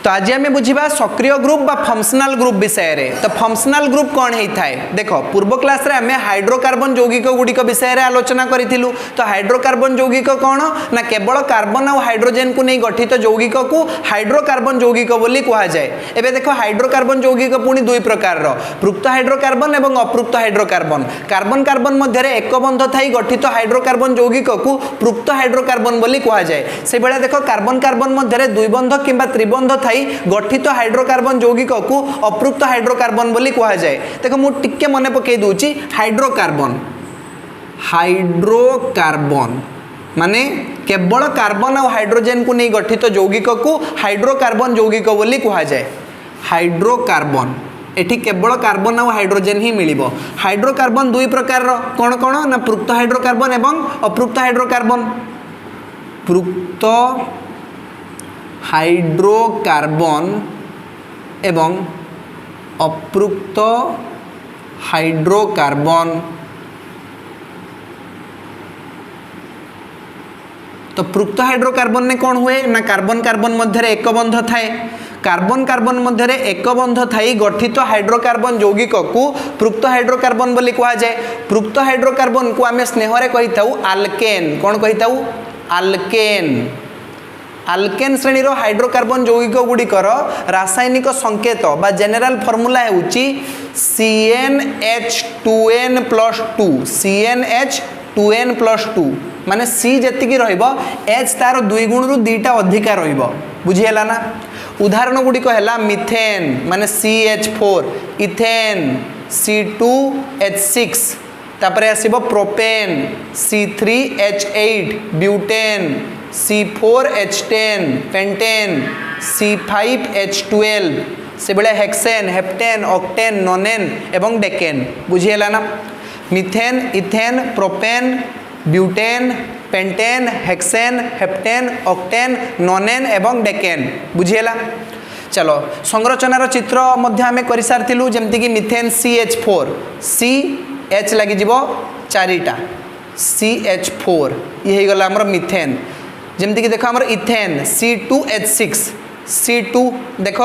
तो आज आम बुझा सक्रिय ग्रुप बा फंक्शनल ग्रुप विषय रे। तो फंक्शनल ग्रुप कौन होता है देख पूर्व क्लास रे आम हाइड्रोकार्बन यौगिक गुड़िक विषय रे आलोचना करूँ। तो हाइड्रोकार्बन यौगिक कौन ना केवल कार्बन और हाइड्रोजेन को नहीं गठित यौगिक को हाइड्रोकार्बन यौगिक बोली कहुए। एबे देख हाइड्रोकार्बन यौगिक पुणी दुई प्रकार पृक्त हाइड्रोकार्बन और अपृक्त हाइड्रोकार्बन। कार्बन कार्बन मध्य एक बंध थी गठित हाइड्रोकार्बन यौगिक को पृक्त हाइड्रोकार्बन बोली कहुए। से भाया देख कार्बन कार्बन मध्य दुई बंध किंबा त्रिबंध गठित हाइड्रोकार्बन यौगिक को अपृक्त हाइड्रोकार्बन बोली कहुए। देख मुझे मन पकई दूची हाइड्रोकार्बन हाइड्रोकार्बन माने केवल कार्बन और हाइड्रोजेन को नहीं गठित यौगिक को हाइड्रोकार्बन यौगिक बोली कहुए। हाइड्रोकार्बन एठी केवल कार्बन और हाइड्रोजेन ही मिलिबो। हाइड्रोकार्बन दुई प्रकार कौन कौन ना पृक्त हाइड्रोकार्बन एवं अपृक्त हाइड्रोकार्बन। पृक्त हाइड्रोकार्बन एवं अपृक्त हाइड्रोकार्बन। तो पृक्त हाइड्रोकार्बन ने कौन हुए ना कार्बन कार्बन मध्य एक बंध थाए। कार्बन कार्बन मध्य एक बंध थाई गठित हाइड्रोकार्बन यौगिक को पृक्त हाइड्रोकार्बन बोली कहुए। पृक्त हाइड्रोकार्बन को आम स्नेह कही आल्केन। कौन कही आल्केन। आल्केन श्रेणी हाइड्रोकार्बन यौगिक गुड़िकर रासायनिक संकेत बा जेनेराल फॉर्मूला होउची CnH2n+2। CnH2n+2 माने C जेतिकी रहिबो H तार दुई गुण रु दीटा अधिका रहिबो। बुझिहेला ना। उदाहरण गुड़िक है मिथेन माने CH4, इथेन C2H6, तापरे आसीबो propane C3H8, butane C4H10, pentane C5H12, से बड़े हेक्सेन, हेप्टेन, ऑक्टेन, नोनेन एवं डेकेन। बुझिहेला ना। Methane, ethane, propane, butane, pentane, hexane, heptane, octane, नोनेन एवं डेकेन। बुझिहेला। चलो संरचनार चित्र मध्य आम कर सारी जमती कि मिथेन CH4 CH लगी चारिटा CH4 ये गला आमर मिथेन। जमती कि देख आमर इथेन C2H6 C2 देख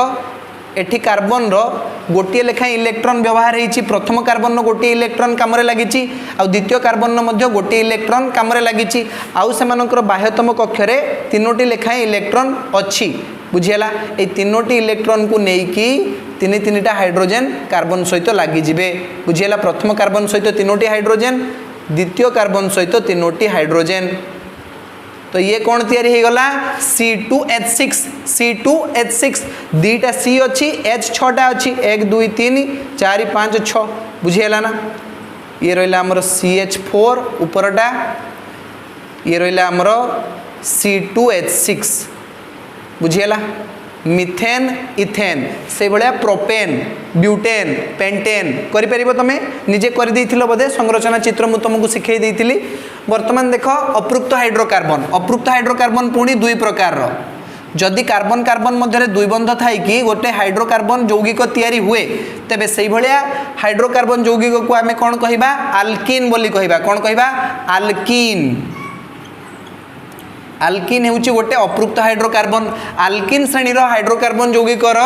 एठी कार्बन रो गोटे लेखा इलेक्ट्रॉन व्यवहार होती। प्रथम कार्बन रो गोटे इलेक्ट्रॉन काम लगी द्वितीय कार्बन रो मध्य गोटे इलेक्ट्रॉन काम लगी। आउ सेमानकर बाह्यतम कक्षरे तीनोटी लेखा इलेक्ट्रॉन अच्छी। बुझिहेला। ए तीनोटी इलेक्ट्रॉन को नेकी तीन तीनटा हाइड्रोजेन कार्बन सहित लगिजे। बुझिहेला। प्रथम कार्बन सहित तीनोटी हाइड्रोजेन, द्वितीय कार्बन सहित तीनोटी हाइड्रोजेन। तो ये कौन तैयारी हो गला C2H6। C2H6 दीटा C अच्छी H 6टा अच्छी 1 2 3 4 5 6। बुझिहेला ना। ये रहा आमर CH4 उपरटा, ये रहा आमर C2H6। बुझिहेला। मिथेन, इथेन से भाया प्रोपेन, ब्यूटेन, पेंटेन करिपरिबो तमे निजे कर देइथिलो बोधे संरचना चित्र मु तुमको सिखै देइथिली। वर्तमान देख अपृक्त हाइड्रोकार्बन। अपृक्त हाइड्रोकार्बन पुणी दुई प्रकार जदि कार्बन कार्बन मध्य दुई बंध थाई कि गोटे हाइड्रोकार्बन यौगिक तैयारी हुए तेबे सेई भलिया हाइड्रोकार्बन यौगिक को आमे कोन कहिबा आल्कीन बोली कहिबा। कोन कहिबा आल्कीन। आल्कीन हेउची गोटे अपृक्त हाइड्रोकार्बन। आल्कीन श्रेणी हाइड्रोकार्बन यौगिकर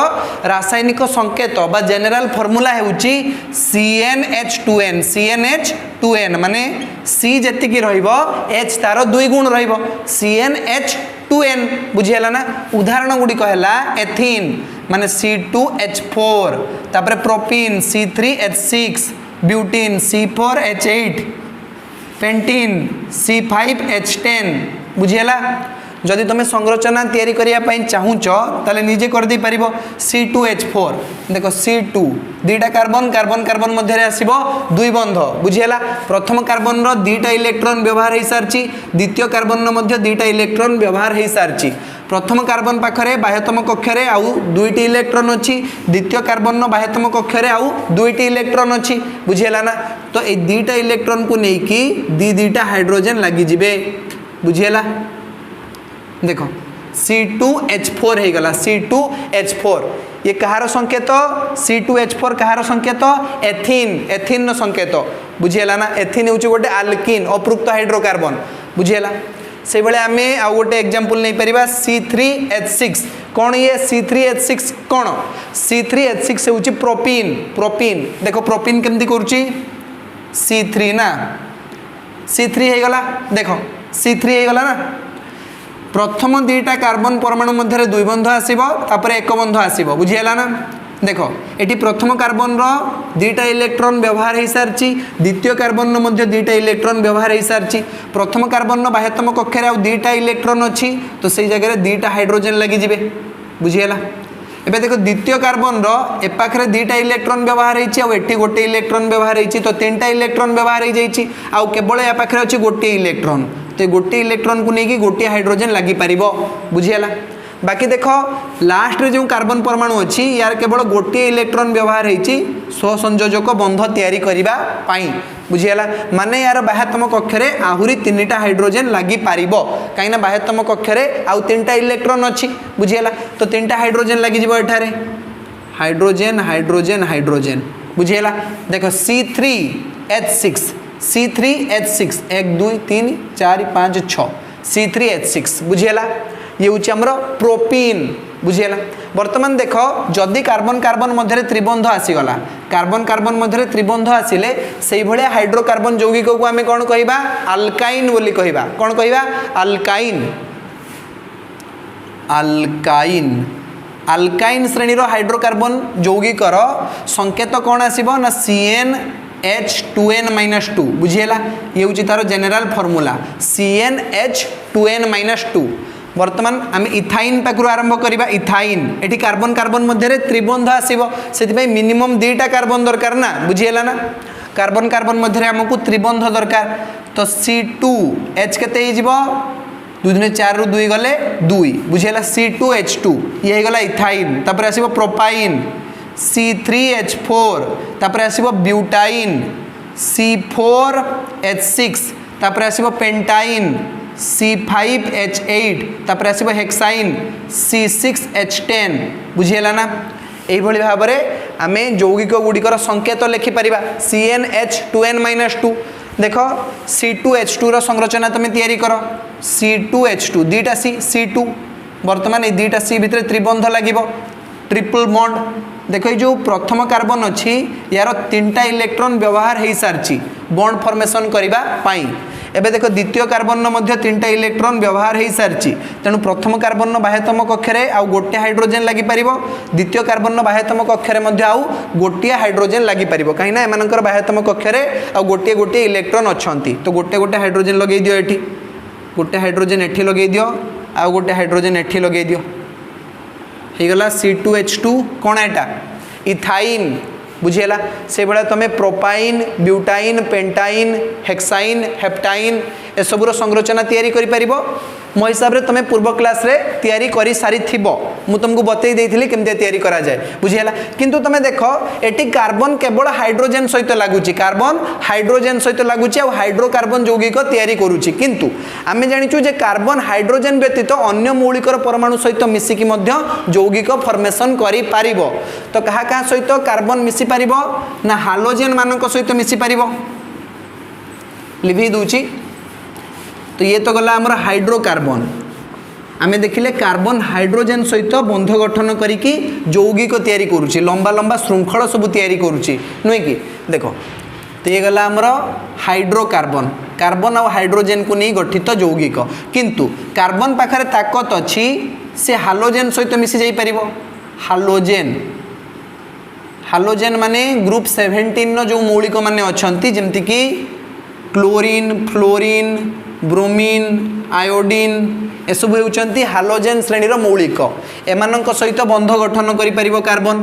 रासायनिक संकेत बा जेनेराल फॉर्मूला हेउची CnH2n। CnH2n माने C जेतिकी रहिबो H तार दुई गुण रहिबो CnH2n। बुझिहेला ना। उदाहरण गुडी कहला एथीन माने C2H4, तापरे propene C3H6, butene C4H8, pentene C5H10। बुझिहेला। जदि तुम संरचना तैयारी करने चाहूच ताले निजे कर दे पारिबो C2H4 देखो C2 दीटा कार्बन कार्बन कार्बन मध्य आसीबो दुई बंध। बुझिहेला। प्रथम कार्बन रो दीटा इलेक्ट्रॉन व्यवहार हो सारी, द्वितीय कार्बन रो मध्य दीटा इलेक्ट्रॉन व्यवहार हो सारी। प्रथम कार्बन पाखरे बाह्यतम कक्षरे आउ दुईटी इलेक्ट्रॉन अच्छी, द्वितीय कार्बन बाह्यतम कक्षरे आउ दुईटी इलेक्ट्रॉन अच्छी। बुझिहेला ना। तो ये दीटा इलेक्ट्रॉन को लेकिन दीटा हाइड्रोजेन लगी जिबे। बुझिहेला। देखो C2H4 हो गला C2H4 ये कहार संकेत C2H4 कहार संकेत एथीन एथीन संकेत। बुझिहेला ना। एथीन हूँ गोटे आल्कीन अपृक्त हाइड्रोकार्बन। बुझिहेला। से भाई आम आउ गोटे एग्जांपल नहीं पारिबा C3H6 कौन ये C3H6 कौन C3H6 होची प्रोपीन प्रोपीन देखो प्रोपीन केमती करूची C3 ना C3 हो गला देखो C3 हो गला ना प्रथम दुईटा कार्बन परमाणु मध्य दुई बंध आसब तापर एक बंध आसब बुझीगला ना देख ये प्रथम कार्बन दुईटा इलेक्ट्रॉन व्यवहार हो सारी द्वितीय कार्बन दुईटा इलेक्ट्रॉन व्यवहार हो सारी प्रथम कार्बन बाह्यतम कक्षे आउ दुईटा इलेक्ट्रॉन अच्छी तो से जगह दुईटा हाइड्रोजेन लगिजे बुझीगला एबे देखो द्वितीय कार्बन एपाखे दुईटा इलेक्ट्रॉन व्यवहार होती गोटे इलेक्ट्रॉन व्यवहार होती तो तीनटा इलेक्ट्रॉन व्यवहार हो जाए आउ केवल या पाखे अच्छी गोटे इलेक्ट्रॉन तो गोटे इलेक्ट्रॉन को लेकिन गोटे हाइड्रोजेन लगी पार बुझीगला बाकी देख लास्ट रे जो कार्बन परमाणु अच्छी यार केवल गोटे इलेक्ट्रॉन व्यवहार होती स्वसंयोजक बंध तैयारी करबा पाई बुझीगला माने यार बाह्यतम कक्षे आहुरी तीनटा हाइड्रोजेन लगी पार कहीं बाह्यतम कक्षे आउ तीनटा इलेक्ट्रॉन अच्छी बुझीगला तो तीनटा हाइड्रोजेन लगी एठारे हाइड्रोजेन हाइड्रोजेन हाइड्रोजेन बुझीगला देख C3H6 C3H6 1 2 3 4 5 6 C3H6 बुझीगला ये हूँ आमर प्रोपीन बुझीगला बर्तमान देख जदि कार्बन कार्बन मध्य त्रिबंध आसीगला कार्बन कार्बन मध्य त्रिबंध आसिले से भाया हाइड्रोकार्बन यौगिक को आम कौन कहवा अल्काइन बोली कहवा कौन कहवा अल्काइन अल्काइन अल्काइन श्रेणी हाइड्रोकार्बन यौगिकर संकेत कौन आसीबो ना CnH2n-2 बुझीगला ये हूँ तार जेनेराल फॉर्मूला CnH2n-2 वर्तमान आम इथाइन पाखु आरंभ करवा इथाइन ये कार्बन कार्बन मध्य त्रिबंध आसो से मिनिमम दुईटा कार्बन दरकार ना बुझीगला ना कार्बन कार्बन मध्य आमको त्रिबंध दरकार तो C2H केते दुई दिन 4 रु 2 गले 2 बुझीगला C2H2 ये गला इथाइन तापर आसीबो प्रोपाइन C3H4 तापर आसीबो ब्यूटाइन C4H6 तापर आसीबो पेंटाइन C5H8 तापर आसीबो हेक्साइन C6H10 बुझीगला ना एभली भाव में आम यौगिक गुड़िकर संकेत लिखिपर CnH2n-2 देख C2H2 संरचना तुम तैयारी कर C2H2 दुईटा C2 बर्तमान ये दुईटा C भितर त्रिबंध लगे ट्रिपल बॉन्ड देख जो प्रथम कार्बन अच्छी यार तीनटा इलेक्ट्रॉन व्यवहार हो सारी बॉन्ड फॉर्मेशन करने एबे देख द्वितीय कार्बन मध्य तीनटा इलेक्ट्रॉन व्यवहार हो सारी तेणु प्रथम कार्बन बाह्यतम कक्षे आउ गोटे हाइड्रोजेन लगी पार द्वितीय कार्बन बाह्यतम कक्षे आउ गोटे हाइड्रोजेन लगी पार कहीं एम बाह्यतम कक्षे आउ गोटे गोटे इलेक्ट्रॉन अच्छा तो गोटे गोटे हाइड्रोजेन लगे दियो ये गोटे हाइड्रोजेन एठी लगे दियो आउ गोटे हाइड्रोजेन एठी लगे दियो गला C2H2 कौन एटा इथाइन बुझीगला से भाया तुम propyne butyne pentyne hexyne heptyne ए सबूर संरचना तैयारी करि परिबो मो हिसाब रे तुम पूर्व क्लास रे तैयारी करि सारी थिबो मु तुमको बतई देइथिली केमते तैयारी करा जाए बुझीगला किंतु तुम देखो एटी कार्बन केवल हाइड्रोजेन सहित लागुची कार्बन हाइड्रोजेन सहित लागुची आ हाइड्रोकार्बन यौगिक तैयारी करूची किंतु आमे जानिचु जे कार्बन हाइड्रोजेन व्यतीत अन्य मौलिकर परमाणु सहित मिसिकी मध्य यौगिक फॉर्मेशन करि पारिबो तो कहा कहा सहित कार्बन मिसी पारिबो ना हालोजेन मानक सहित मिसी पारिबो लिखि दूची तो ये तो गला आमर हाइड्रोकार्बन आमे देखिले कार्बन हाइड्रोजेन सहित बंध गठन करिकी यौगिक तैयारी करूची लंबा लंबा श्रृंखल सब तैयारी करूची नुहे कि देखो तो ये गला आमर हाइड्रोकार्बन कार्बन और हाइड्रोजेन को नहीं गठित यौगिक किंतु कार्बन पाखरे ताकत अच्छी से हालोजेन सहित मिसी जाई परिबो हालोजेन हालोजेन माने ग्रुप 17 जो मौलिक माने अछंती जेमति कि क्लोरीन फ्लोरीन ब्रोमीन आयोडीन एसबू होती हालोजेन श्रेणीर मौलिक एमानक सहित बंध गठन करि परिबो कार्बन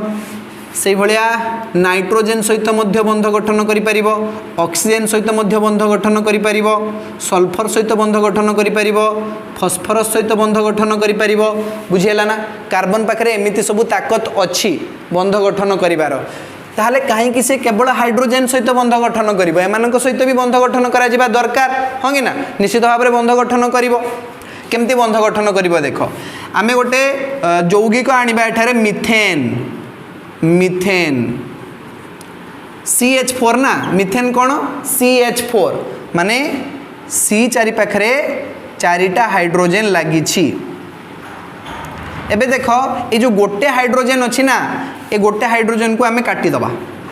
से भलिया नाइट्रोजेन सहित मध्य बंध गठन करि परिबो ऑक्सीजन सहित मध्य बंध गठन करि परिबो सल्फर सहित बंध गठन करि परिबो फॉस्फोरस सहित बंध गठन करि परिबो बुझियला ना कार्बन पाखरे एमिति सब ताकत अछि बंध गठन करिवार ताहले कहीं से केवल हाइड्रोजेन सहित बंध गठन करिबो एमानक सहित भी बंध गठन करा जिबा दरकार हां कि ना निश्चित भाव में बंध गठन करिबो केमती बंध गठन करिबो देखो आमे गोटे यौगिक आनिबा एठारे मिथेन मिथेन CH4 ना मिथेन कौन CH4 माने C चारि पाखरे चारिटा हाइड्रोजेन लगी। एबे देख ये जो गोटे हाइड्रोजेन अच्छी ना ये गोटे हाइड्रोजेन को आम काटिदबा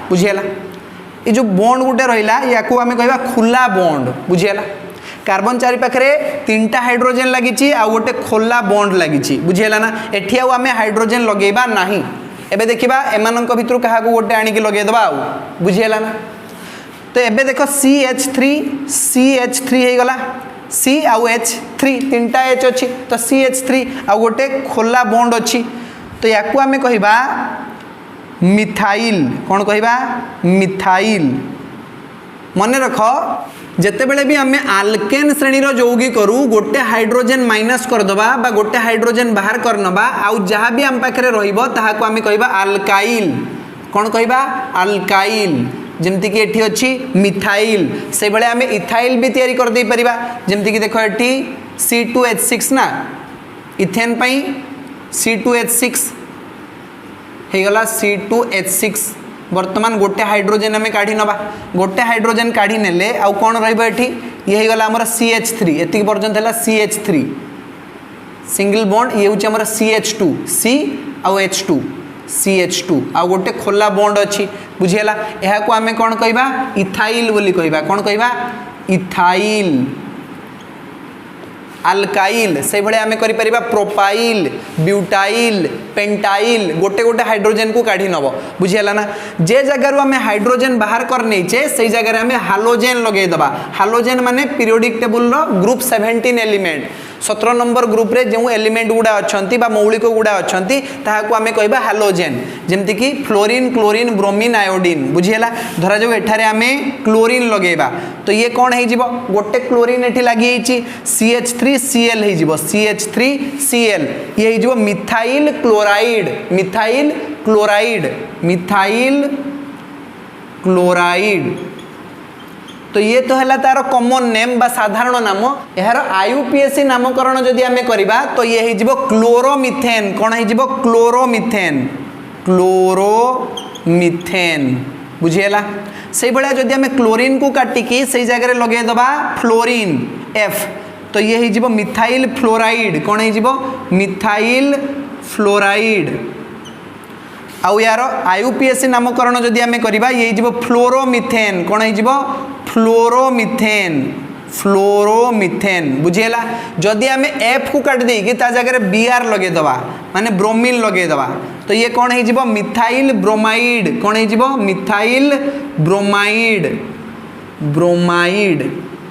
बुझीगला। ये जो बॉन्ड गोटे रहा या आम कह खुला बॉन्ड बुझीगला। कार्बन चारि पाखे 3टा हाइड्रोजेन लगी आ गोटे खोला बॉन्ड लगी बुझीगला ना। एठी आम हाइड्रोजेन लगेबा नहीं। एबे देखिबा एमानक भितर क्या गोटे आनिक लगेदबा आ बुझीगला ना। तो एबे देख CH3 हो गला C आउ H3 3टा H अच्छी तो CH3 आउ गोटे खोला बॉन्ड अच्छी तो या आम कहबा मिथाइल। कौन कहबा मिथाइल। मन रख जितेबले भी आम आल्केन श्रेणी यौगिक करूँ गोटे हाइड्रोजेन माइनस करदबा बा गोटे हाइड्रोजेन बाहर करनबा आउ जहाँ भी आम पाखे रहा आम कहबा आल्काइल। कौन कहबा आल्काइल। जमती कि एठी अच्छी मिथाइल से भाई आम इथाइल भी तैयारी कर दे परिबा। जमती कि देख एठी C2H6 ना इथेन पई C2H6 हो गला C2H6। वर्तमान गोटे हाइड्रोजेन आम काढ़ी नबा गोटे हाइड्रोजेन काढ़ी नेले आउ कौन रही ये गला आमर CH3 एति पर्यंत है CH3 सिंगल बॉन्ड ये हूँ आमर CH2 C आउ H2 CH2 आउ गोटे खोला बॉन्ड अच्छी बुझीगला। यह को आम कौन कहबा इथाइल बोली कहबा। कौन कहबा इथाइल। आल्काइल से भाई आम कर प्रोपाइल ब्यूटाइल पेंटाइल गोटे गोटे हाइड्रोजेन को काढ़ी नब बुझीगला ना। जे जगार आम हाइड्रोजेन बाहर कर नहींचे से जगह आम हालोजेन लगेदबा। हालोजेन माने periodic table group 17 element 17 number group रे जो एलिमेंट गुड़ा अच्छी मौलिक गुड़ा अच्छी ताकू आम कहबा हालोजेन। जमती कि फ्लोरीन क्लोरीन ब्रोमीन आयोडीन बुझीगला। धरा जाऊ एठारे आम क्लोरीन लगेबा तो ये कौन हो गोटे क्लोरीन एठी लगी CH3Cl हो CH3Cl ये हो methyl chloride. Methyl chloride methyl chloride तो ये तो है तार कॉमन नेम बा साधारण नाम। यार IUPAC नामकरण जदि आम करवा तो ये हो क्लोरोमिथेन। कौन हो क्लोरोमिथेन क्लोरोमिथेन बुझीगला। से भाया जदि आम क्लोरीन को काटिकी से जगह लगेदबा फ्लोरीन F तो ये हो मिथाइल फ्लोराइड। कौन हो मिथाइल फ्लोराइड। आउ यार IUPAC नामकरण जदि आम करवा ये हो फ्लोरोमिथेन। कौन हो फ्लोरोमिथेन फ्लोरोमिथेन बुझीगला। जदि आम F को काट देकी ता जगह Br लगेदबा माने ब्रोमीन लगेदबा तो ये कौन हो मिथाइल ब्रोमाइड। कौन हो मिथाइल ब्रोमाइड ब्रोमाइड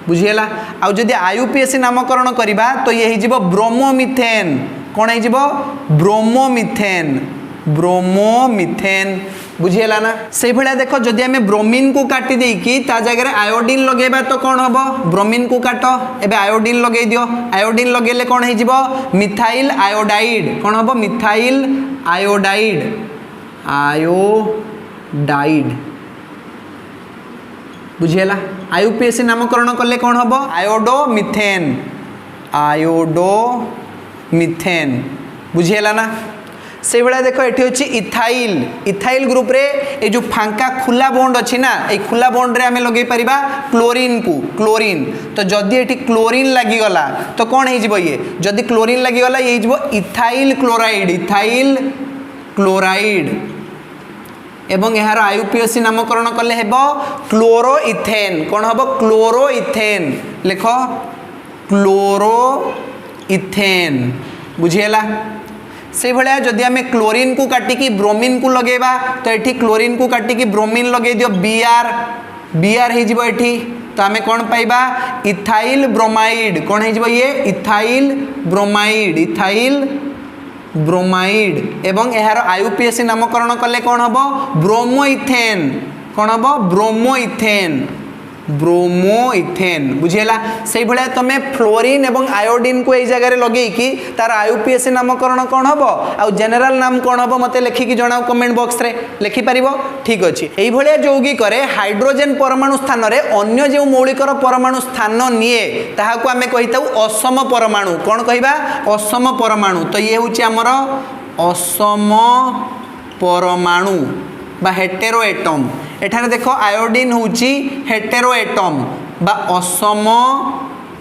बुझीगला। आउ जदि IUPAC नामकरण करवा तो ये हो ब्रोमोमिथेन। कौन हो ब्रोमोमिथेन ब्रोमोमिथेन बुझीगला ना। से भाया देख जदि आम ब्रोमीन को काटी देकी ता जगह आयोडीन लगेबा तो कौन हम ब्रोमीन को काट एबे आयोडीन लगे दियो। आयोडीन लगेले कौन हो मिथाइल आयोडाइड। कौन हम मिथाइल आयोडाइड आयोडाइड बुझीगला। IUPAC नामकरण कले कौन हम आयोडोमिथेन आयोडोमिथेन बुझीगला ना। से भाया देख ये हूँ इथाइल। इथाइल ग्रुप रे ये जो फांका खुला बॉन्ड अच्छी ना ये खुला बॉन्ड रे आम लगे पारिबा क्लोरीन को क्लोरीन। तो जदि ये क्लोरीन लगिगला तो कौन हो ये जदि क्लोरीन लगिगला ये हो इथाइल क्लोराइड। इथाइल क्लोराइड एवं यार IUPAC नामकरण कले हेब क्लोरोइथेन। कौन हम क्लोरोइथेन लेख क्लोरोइथेन बुझीगला। से भाया जदि आम क्लोरीन को काटिकी ब्रोमीन को लगेबा तो ये क्लोरीन को काटिकी ब्रोमीन लगे दियो Br Br हो तो आम कौन पाइबा इथाइल ब्रोमाइड। कौन हो ये इथाइल ब्रोमाइड इथाइल ब्रोमाइड एवं यार IUPAC नामकरण कले कौन हम ब्रोमोइथेन। कौन हम ब्रोमोइथेन ब्रोमोइथेन बुझीगला। से भाया तुम फ्लोरीन एवं आयोडीन को यही जगह लगे कि तार IUPAC नामकरण कौन हम आउ जेनेराल नाम कौन हम मत लिखिकी जनाओ कमेंट बॉक्स रे लिखिपार। ठीक अच्छे यही भाया यौगिक हाइड्रोजेन परमाणु स्थान में अन्य जो मौलिकर परमाणु स्थान निए ताहाको आमे कहिताउ असम परमाणु। कौन कहबा असम परमाणु। तो ये हूँ आमर असम परमाणु बा हेटेरो एटम। एठारे देख आयोडीन हूँ हेटेरो एटम बा असम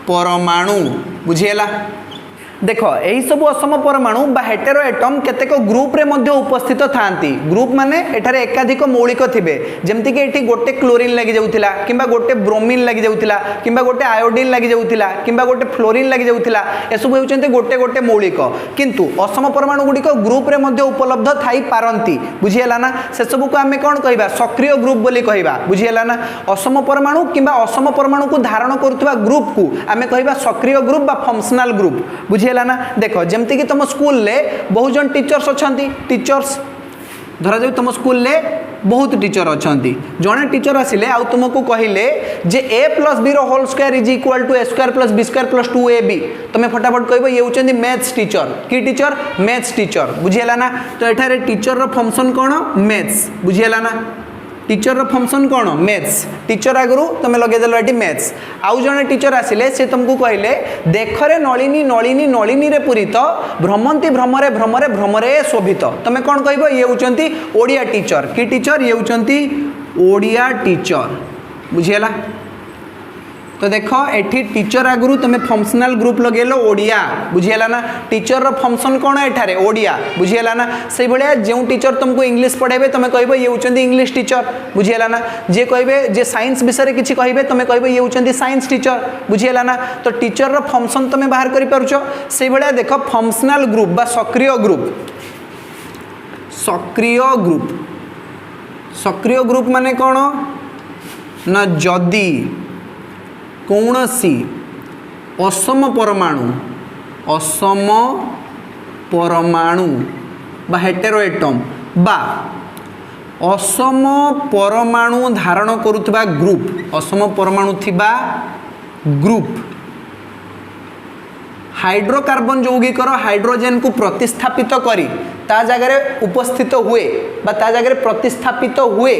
परमाणु बुझीगला देख यही सब असम परमाणु बा हेटेरो एटम केतेक ग्रुप रे मध्य उपस्थित थांती ग्रुप माने एठारे एकाधिक मौलिक थिबे जेमति कि एठी गोटे क्लोरीन लागि जाउथिला किंबा गोटे ब्रोमीन लागि जाउथिला किंबा गोटे आयोडीन लागि जाउथिला किंबा गोटे फ्लोरीन लागि जाउथिला ए सब हेउचंते गोटे गोटे मौलिक किंतु असम परमाणु गुडी को ग्रुप रे मध्य उपलब्ध थाई पारंती बुझीला ना से सब को हमें कोन कहिबा सक्रिय ग्रुप बोली कहिबा बुझीला ना असम परमाणु किंबा असम परमाणु को धारण करूथबा ग्रुप को हमें कहिबा सक्रिय ग्रुप बा फंक्शनल ग्रुप बुझीला ना देख जमती कि तुम स्कूल ले बहुत जन टीचर्स अच्छा टीचर्स धरा जाऊ तुम स्कूल ले बहुत टीचर अच्छा जड़े टीचर आसिले आ तुमको कहले जे a plus B whole square is equal to a square plus b square plus 2ab तुम्हें फटाफट कह ये होचंदी मैथ्स टीचर की टीचर मैथ्स टीचर बुझीला ना तो एठारे टीचर रो फंक्शन कौन मैथ्स बुझीला ना टीचर रो फंक्शन कौन मैथ्स टीचर आगु तुम लगे देल ये मैथ्स आउ जड़े टीचर आसिले से तुमको कहले देखरे नलिनी नलिनी नलिनी रे पूरित भ्रमंती भ्रमरे भ्रमरे भ्रमरे शोभित तुम कौन कह ये होचंती ओडिया टीचर की टीचर ये होचंती ओडिया टीचर बुझीला तो देख एठी टीचर आगु तुम फंक्शनल ग्रुप लगेलो ओडिया बुझीला ना टीचर रो फंक्शन कौन एठारे ओडिया बुझीला ना से भलिया जो टीचर तुमको इंग्लिश पढ़ेबे तुम कहबे ये होचंदी इंग्लिश टीचर बुझीला ना जे कहबे जे साइंस विषय रे किछि कहबे तुम कहबे ये होचंदी साइंस टीचर बुझीला ना तो टीचर रो फंक्शन तुम बाहर करि पारुछो से भलिया देख फंक्शनल ग्रुप बा सक्रिय ग्रुप माने कौन ना जदी कौनसी असम परमाणु बा हेटेरो एटम बा असम परमाणु धारण करुवा ग्रुप असम परमाणु थिबा ग्रुप हाइड्रोकार्बन यौगिकर हाइड्रोजेन को प्रतिस्थापित करी ता जगह उपस्थित हुए बा ता जगह प्रतिस्थापित हुए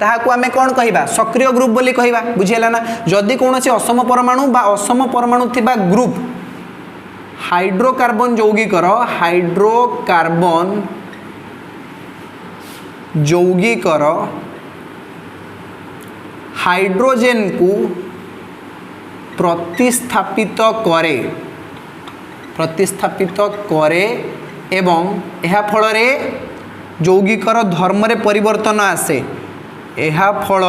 ताहाको आमे कौन कहिबा सक्रिय ग्रुप बोली कहिबा बुझिला ना जदि कोनोसी असम परमाणु बा असम परमाणु थिबा ग्रुप हाइड्रोकार्बन यौगिकर हाइड्रोजेन को प्रतिस्थापित करे एवं एहा फल यौगिकर धर्म रे परिवर्तन आसे एहा फल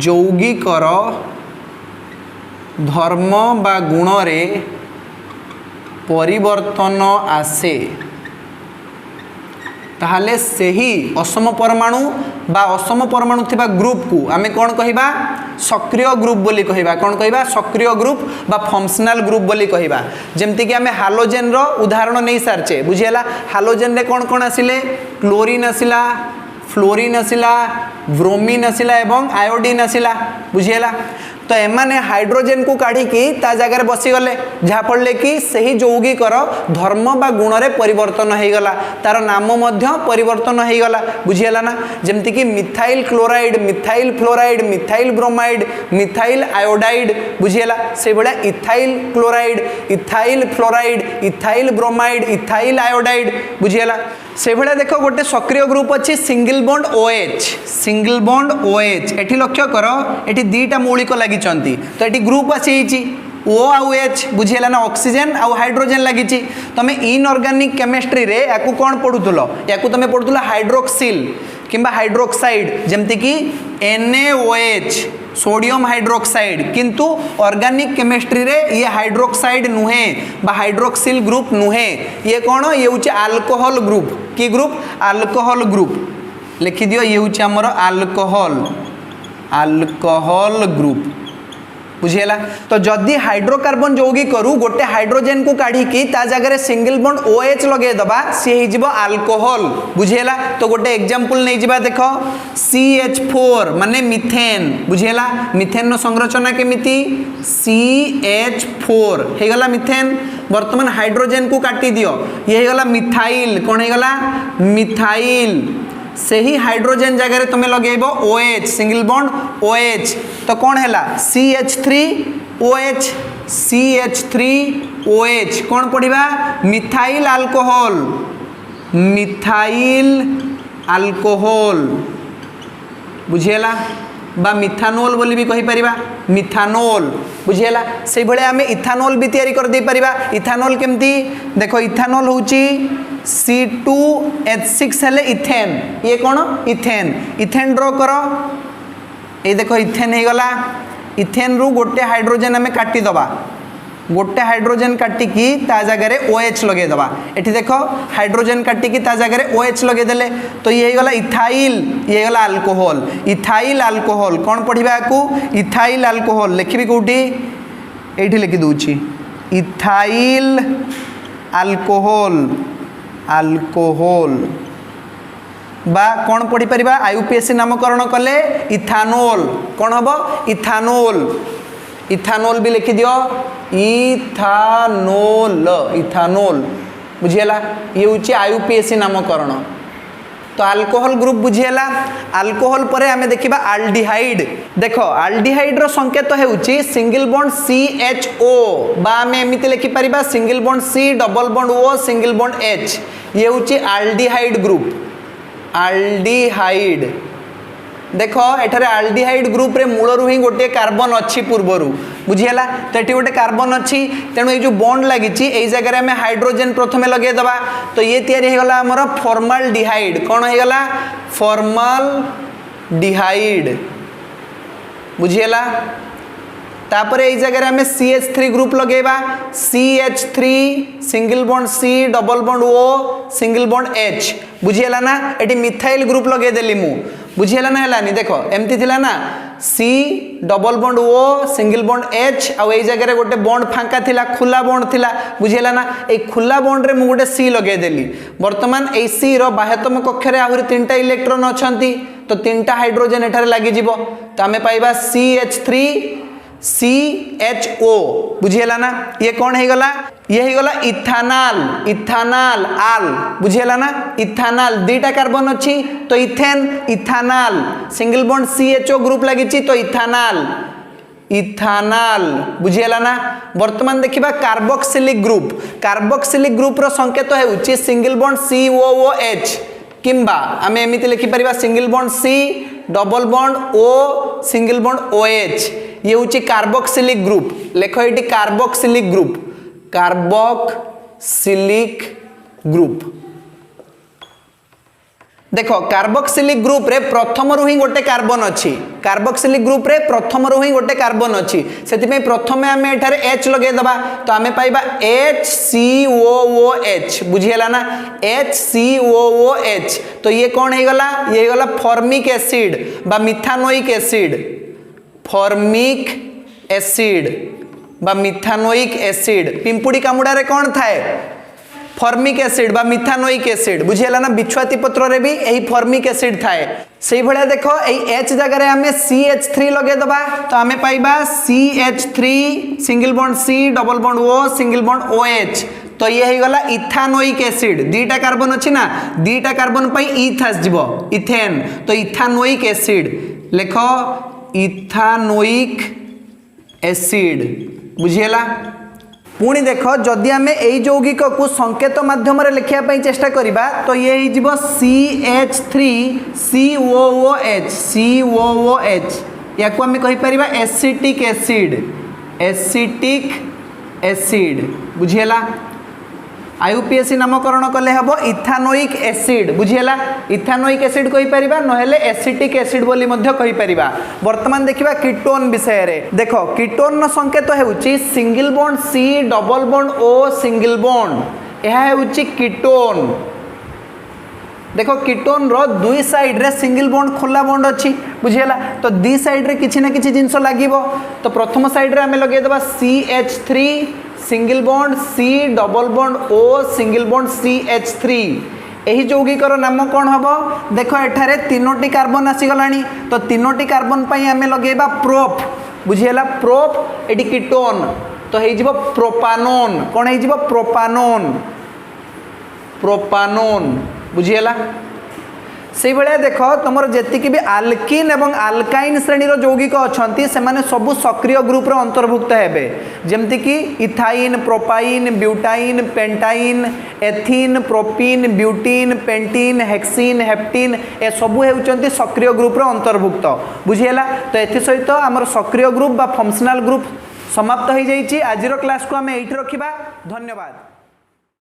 यौगिकर धर्म बा गुण रे परिवर्तन आसे ताहले सही असम परमाणु बा असम परमाणु थिबा ग्रुप को आमे कौन कहिबा सक्रिय ग्रुप बोली कहिबा कौन कहिबा सक्रिय ग्रुप बा फंक्शनल ग्रुप बोली कहिबा जेमति कि आमे हालोजेन रो उदाहरण नहीं सारचे बुझियला हालोजेन रे कौन कौन आसिले क्लोरीन आसिला फ्लोरीन आसिला ब्रोमीन आसिला एवं आयोडीन आसिला बुझियला तो एमाने हाइड्रोजेन को काढ़ी ता जगह बसीगले जहाँफल कि सही यौगिकर धर्म बा गुण रे परिवर्तन हो गला तार नाम मध्य परिवर्तन हो गला बुझीगला ना जमती कि methyl chloride methyl fluoride methyl bromide methyl iodide बुझीगला से भाया ethyl chloride ethyl fluoride ethyl bromide ethyl iodide बुझीगला से भाया देख गोटे सक्रिय ग्रुप अच्छी सिंगल बॉन्ड OH एठी लक्ष्य कर एठी दीटा मौलिक लगी तो ये ग्रुप आसी O आउ H बुझीला ना ऑक्सीजन आउ हाइड्रोजन लगी तुम इनऑर्गेनिक केमिस्ट्री रे याकू कौन पढ़ुल याकू तुम पढ़ुल हाइड्रोक्सिल किंबा हाइड्रोक्साइड जमती कि NaOH सोडियम हाइड्रोक्साइड किंतु ऑर्गेनिक केमिस्ट्री रे ये हाइड्रोक्साइड नुहे बा हाइड्रोक्सिल ग्रुप नुहे ये कौन ये हूँ अल्कोहल ग्रुप की ग्रुप अल्कोहल ग्रुप लिखि दियो ये हूँ आमर अल्कोहल ग्रुप बुझीला तो जदि हाइड्रोकार्बन यौगिक करू गोटे हाइड्रोजेन को काढ़ी ता जगह सिंगल बॉन्ड OH लगे दबा सी हो अल्कोहल बुझीला तो गोटे एग्जांपल नहीं जिबा देख CH4 माने मिथेन बुझीला मिथेन नो संरचना केमिति CH4 हे गला मिथेन वर्तमान हाइड्रोजेन को काटी दियो ये हे गला मिथाइल कौन हे गला मिथाइल से ही हाइड्रोजेन जगह तुम्हें लगेबो OH सिंगल बॉन्ड OH तो कौन है CH3OH CH3OH कौन पढ़ा मिथाइल अल्कोहल बुझीला बा मिथानोल बोली भी कहि परिबा मिथानोल बुझिएला से भले आमे इथानोल भी तैयारी कर दे परिबा इथानोल केमती देखो इथानोल होची C2H6 हेले इथेन ये कौन इथेन इथेन ड्रॉ करो ये देखो इथेन हे गला इथेन रु गोटे हाइड्रोजन आमे काटी दबा गोटे हाइड्रोजन काटिकी ता जगह OH लगे दबा एठी देखो हाइड्रोजन काटिकी ता जगह OH लगे देले तो ये गला इथाइल ये गला अल्कोहल इथाइल अल्कोहल कौन पढ़िबा को इथाइल अल्कोहल लिखिबी कोठी एठी लिखि दूची इथाइल अल्कोहल अल्कोहल बा कौन पढ़ी परिबा IUPAC नामकरण कले इथानोल कौन हबो इथानोल इथानोल भी लिखि दियो इथानोल इथानोल बुझिएला ये होची IUPAC नामकरण तो अल्कोहल ग्रुप बुझिएला अल्कोहल परे हमें देखिबा आल्डिहाइड देखो आल्डिहाइड रो संकेत हेउची सिंगल बॉन्ड CHO बा हमें एमिति लिखि परिबा single bond C double bond O single bond H ये होची आल्डिहाइड ग्रुप आल्डिहाइड देखो एठारे आल्डिहाइड ग्रुप रे मूल रु ही गोटे कार्बन अच्छी पूर्वरु बुझिएला तो एठी गोटे कार्बन अच्छी तेणु ये जो बॉन्ड लागिची एई जगह में हाइड्रोजन प्रथमे लगे दबा तो ये तैयारी हे गला हमर फॉर्माल्डिहाइड कोन हे गला फॉर्माल्डिहाइड बुझिएला तापर एई जगह में CH3 ग्रुप लगेबा CH3 single bond C double bond O single bond H बुझिएला ना एटी मिथाइल ग्रुप लगे देली मु बुझिएला ना हलानी देखो एमती थिला ना C double bond O single bond H आ एई जगह रे गोटे बॉन्ड फांका थिला खुला बॉन्ड थिला बुझिएला ना ए खुला बॉन्ड रे मु गोटे C लगे देली वर्तमान ए C रो बाह्यतम कक्ष रे आहुरी तीनटा इलेक्ट्रॉन अछंती तो तीनटा हाइड्रोजन एठारे लागि जिवो तो हमें पाइबा CH3 CHO बुझिएला ना ये कौन है गला ये है गला इथानल इथानल आल बुझिएला ना इथानल दीटा कार्बन अच्छी तो ethane ethanol single bond CHO group लगी तो इथानल इथानल बुझिएला ना वर्तमान देखिबा कार्बोक्सिलिक ग्रुप रो संकेत हेउची सिंगल बॉन्ड COOH किंबा आमे एमिति लिखि परिबा single bond C double bond O single bond OH ये होची कार्बोक्सिलिक ग्रुप लेखो एटी कार्बोक्सिलिक ग्रुप देखो कार्बोक्सिलिक ग्रुप रे प्रथम रु ही गोटे कार्बन अच्छी कार्बोक्सिलिक ग्रुप रे प्रथम रु ही गोटे कार्बन अच्छी सेति में प्रथमे आमे एठारे H लगे दबा तो आमे पाइबा HCOOH बुझिएला ना HCOOH तो ये कौन हे गला ये गला फॉर्मिक एसिड बा मिथानोइक एसिड फॉर्मिक एसिड बा मिथानोइक एसिड पिंपुड़ी कामुड़ा रे कौन थाए फॉर्मिक एसिड बा मिथानोइक एसिड बुझिएला ना बिछुआती पत्र रे भी एही फॉर्मिक एसिड थाए सेही भलिया देखो एही H जगह रे हमें CH3 लगे दबा तो हमें पाइबा CH3 single bond C double bond O single bond OH तो ये हे गला इथानोइक एसिड दीटा कार्बन अछि ना दीटा कार्बन पई ईथ आस जिवो इथेन तो इथानोइक एसिड लेखो इथानोइक एसिड बुझिएला पुणी देख जदि आम यही यौगिक को संकेत माध्यम लिखा चेष्टा करवा तो ये CH3COOH या को आम कहीपर एसिटिक एसिड बुझीला IUPAC नामकरण कले हम इथानोइक एसिड बुझीला इथानोइक एसिड कहीपर ना एसिटिक एसिड बोली कहीपर वर्तमान देखा कीटोन विषय रे देखो कीटोन संकेत होउची single bond C double bond O single bond यह होउची कीटोन देखो कीटोन रो दुई साइड रे सिंगल बॉन्ड खोला बॉन्ड अच्छी बुझीला तो दी साइड रे किछि ना किछि जिंस लागिवो तो प्रथम साइड रे हमें लगे देबा CH3 single bond C double bond O single bond CH3 यही यौगिकर नाम कौन हम देख एठारे तीनोटी कार्बन आसीगलानी तो तीनोटी कार्बन पई हमें लगेबा प्रोप बुझीला प्रोप एटी कीटोन तो हे जिवो प्रोपानोन कौन हे जिवो प्रोपानोन बुझीला से भाया देख तुम जी भी आल्किन एवं आल्काइन श्रेणी यौगिक अच्छा से सब सक्रिय ग्रुप अंतर्भुक्त हेबे जमती कि ethyne propyne butyne pentyne ethyne propyne butyne pentyne hexyne heptyne ए सबू होती सक्रिय ग्रुप अंतर्भुक्त बुझीगला। तो एथि सहित आमर सक्रिय ग्रुप बा फंक्शनल ग्रुप समाप्त हो जाइए। आज क्लास को आम ये रखा। धन्यवाद।